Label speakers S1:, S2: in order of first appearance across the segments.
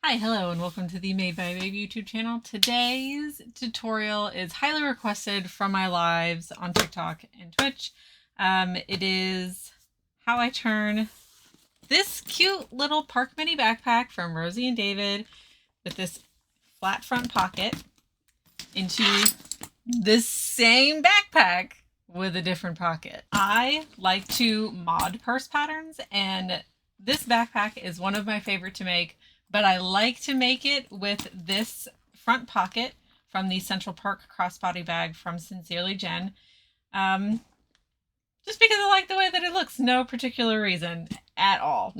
S1: Hi, hello, and welcome to the Made by Babe YouTube channel. Today's tutorial is highly requested from my lives on TikTok and Twitch. It is how I turn this cute little Perk mini backpack from Rosie and David with this flat front pocket into this same backpack with a different pocket. I like to mod purse patterns, and this backpack is one of my favorite to make, but I like to make it with this front pocket from the Central Perk crossbody bag from Sincerely Jen. Just because I like the way that it looks, no particular reason at all.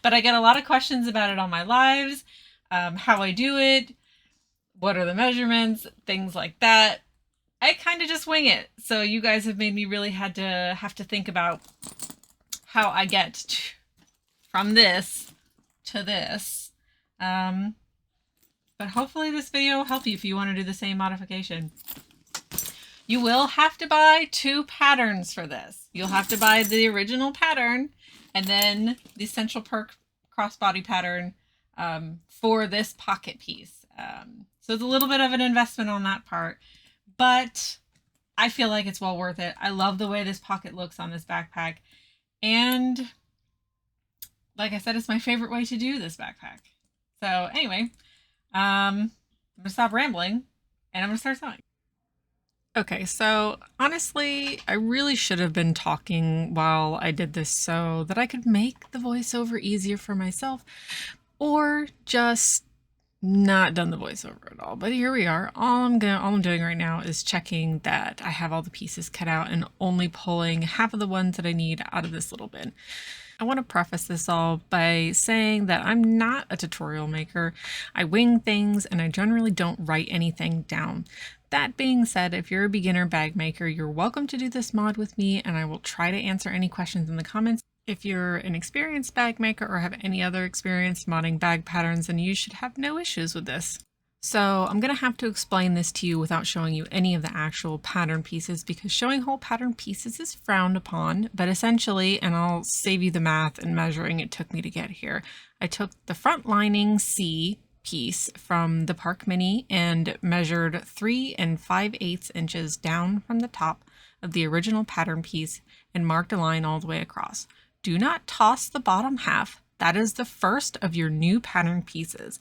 S1: But I get a lot of questions about it on my lives, how I do it, what are the measurements, things like that. I kind of just wing it. So you guys have made me really have to think about how I get from this to this. But hopefully this video will help you if you want to do the same modification. You will have to buy two patterns for this. You'll have to buy the original pattern and then the Central Perk crossbody pattern for this pocket piece. So it's a little bit of an investment on that part, but I feel like it's well worth it. I love the way this pocket looks on this backpack. And like I said, it's my favorite way to do this backpack. So anyway, I'm gonna stop rambling and I'm gonna start sewing. Okay, so honestly, I really should have been talking while I did this so that I could make the voiceover easier for myself, or just not done the voiceover at all. But here we are. All I'm doing right now is checking that I have all the pieces cut out and only pulling half of the ones that I need out of this little bin. I want to preface this all by saying that I'm not a tutorial maker. I wing things and I generally don't write anything down. That being said, if you're a beginner bag maker, you're welcome to do this mod with me and I will try to answer any questions in the comments. If you're an experienced bag maker or have any other experience modding bag patterns, then you should have no issues with this. So I'm going to have to explain this to you without showing you any of the actual pattern pieces, because showing whole pattern pieces is frowned upon. But essentially, and I'll save you the math and measuring it took me to get here, I took the front lining C piece from the Perk Mini and measured 3 5/8 inches down from the top of the original pattern piece and marked a line all the way across. Do not toss the bottom half. That is the first of your new pattern pieces.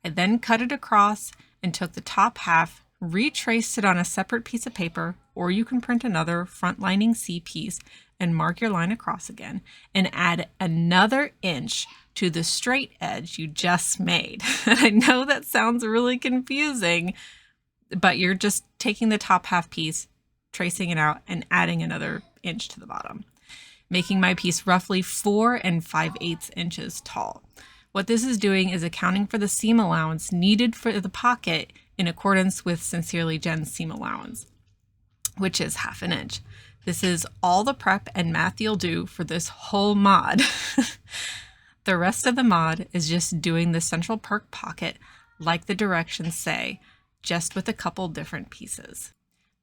S1: I then cut it across and took the top half, retraced it on a separate piece of paper, or you can print another front lining C piece and mark your line across again and add another inch to the straight edge you just made. I know that sounds really confusing, but you're just taking the top half piece, tracing it out, and adding another inch to the bottom, making my piece roughly 4 5/8 inches tall. What this is doing is accounting for the seam allowance needed for the pocket in accordance with Sincerely Jen's seam allowance, which is 1/2 inch. This is all the prep and math you'll do for this whole mod. The rest of the mod is just doing the Central Perk pocket like the directions say, just with a couple different pieces.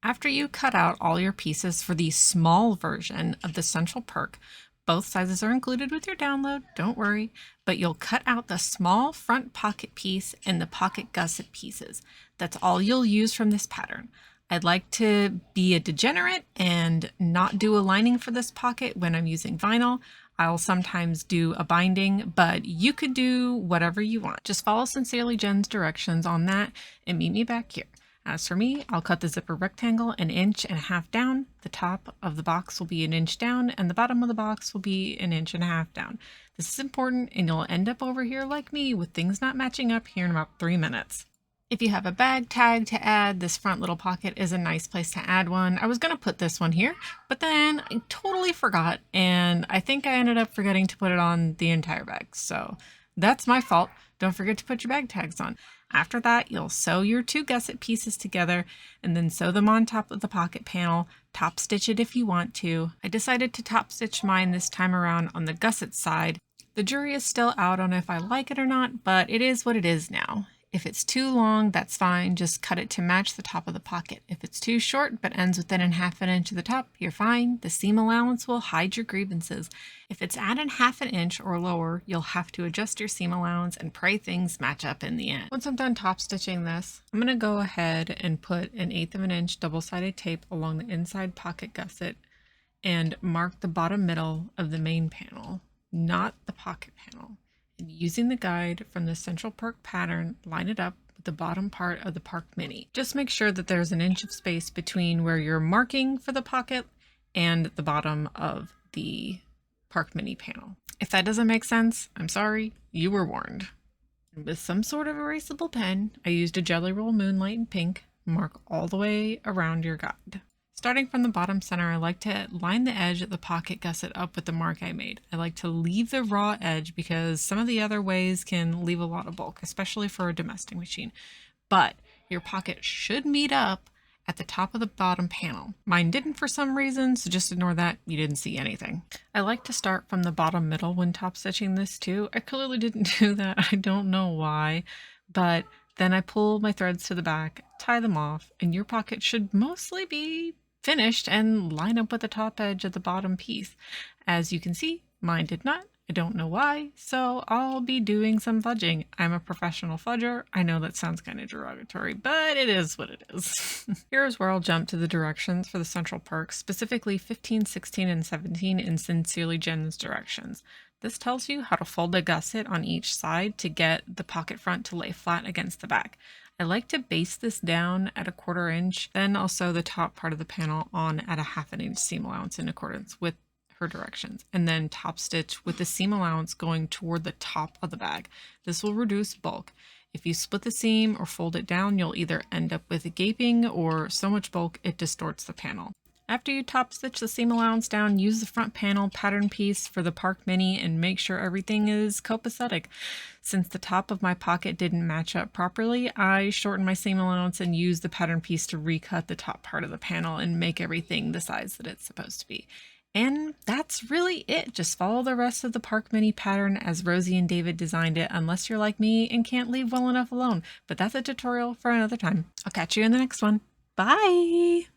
S1: After you cut out all your pieces for the small version of the Central Perk, both sizes are included with your download, don't worry, but you'll cut out the small front pocket piece and the pocket gusset pieces. That's all you'll use from this pattern. I'd like to be a degenerate and not do a lining for this pocket when I'm using vinyl. I'll sometimes do a binding, but you could do whatever you want. Just follow Sincerely Jen's directions on that and meet me back here. As for me, I'll cut the zipper rectangle 1.5 inches down. The top of the box will be 1 inch down and the bottom of the box will be 1.5 inches down. This is important and you'll end up over here like me with things not matching up here in about 3 minutes. If you have a bag tag to add, this front little pocket is a nice place to add one. I was going to put this one here, but then I totally forgot, and I think I ended up forgetting to put it on the entire bag. So that's my fault. Don't forget to put your bag tags on. After that, you'll sew your 2 gusset pieces together and then sew them on top of the pocket panel, top stitch it if you want to. I decided to top stitch mine this time around on the gusset side. The jury is still out on if I like it or not, but it is what it is now. If it's too long, that's fine. Just cut it to match the top of the pocket. If it's too short but ends within a half an inch of the top, you're fine. The seam allowance will hide your grievances. If it's at a half an inch or lower, you'll have to adjust your seam allowance and pray things match up in the end. Once I'm done top stitching this, I'm going to go ahead and put an 1/8 of an inch double-sided tape along the inside pocket gusset and mark the bottom middle of the main panel, not the pocket panel. And using the guide from the Central Perk pattern, line it up with the bottom part of the Perk Mini. Just make sure that there's an inch of space between where you're marking for the pocket and the bottom of the Perk Mini panel. If that doesn't make sense, I'm sorry, you were warned. With some sort of erasable pen, I used a Jelly Roll Moonlight in pink, mark all the way around your guide. Starting from the bottom center, I like to line the edge of the pocket gusset up with the mark I made. I like to leave the raw edge because some of the other ways can leave a lot of bulk, especially for a domestic machine. But your pocket should meet up at the top of the bottom panel. Mine didn't for some reason, so just ignore that. You didn't see anything. I like to start from the bottom middle when top stitching this too. I clearly didn't do that. I don't know why, but then I pull my threads to the back, tie them off, and your pocket should mostly be finished and line up with the top edge of the bottom piece. As you can see, mine did not. I don't know why, so I'll be doing some fudging. I'm a professional fudger. I know that sounds kind of derogatory, but it is what it is. Here's where I'll jump to the directions for the Central Perk, specifically 15, 16, and 17 in Sincerely Jen's directions. This tells you how to fold a gusset on each side to get the pocket front to lay flat against the back. I like to base this down at 1/4 inch, then I'll sew the top part of the panel on at a 1/2 inch seam allowance in accordance with her directions, and then top stitch with the seam allowance going toward the top of the bag. This will reduce bulk. If you split the seam or fold it down, you'll either end up with a gaping or so much bulk it distorts the panel. After you top stitch the seam allowance down, use the front panel pattern piece for the Perk Mini and make sure everything is copacetic. Since the top of my pocket didn't match up properly, I shortened my seam allowance and used the pattern piece to recut the top part of the panel and make everything the size that it's supposed to be. And that's really it. Just follow the rest of the Perk Mini pattern as Rosie and David designed it, unless you're like me and can't leave well enough alone. But that's a tutorial for another time. I'll catch you in the next one. Bye!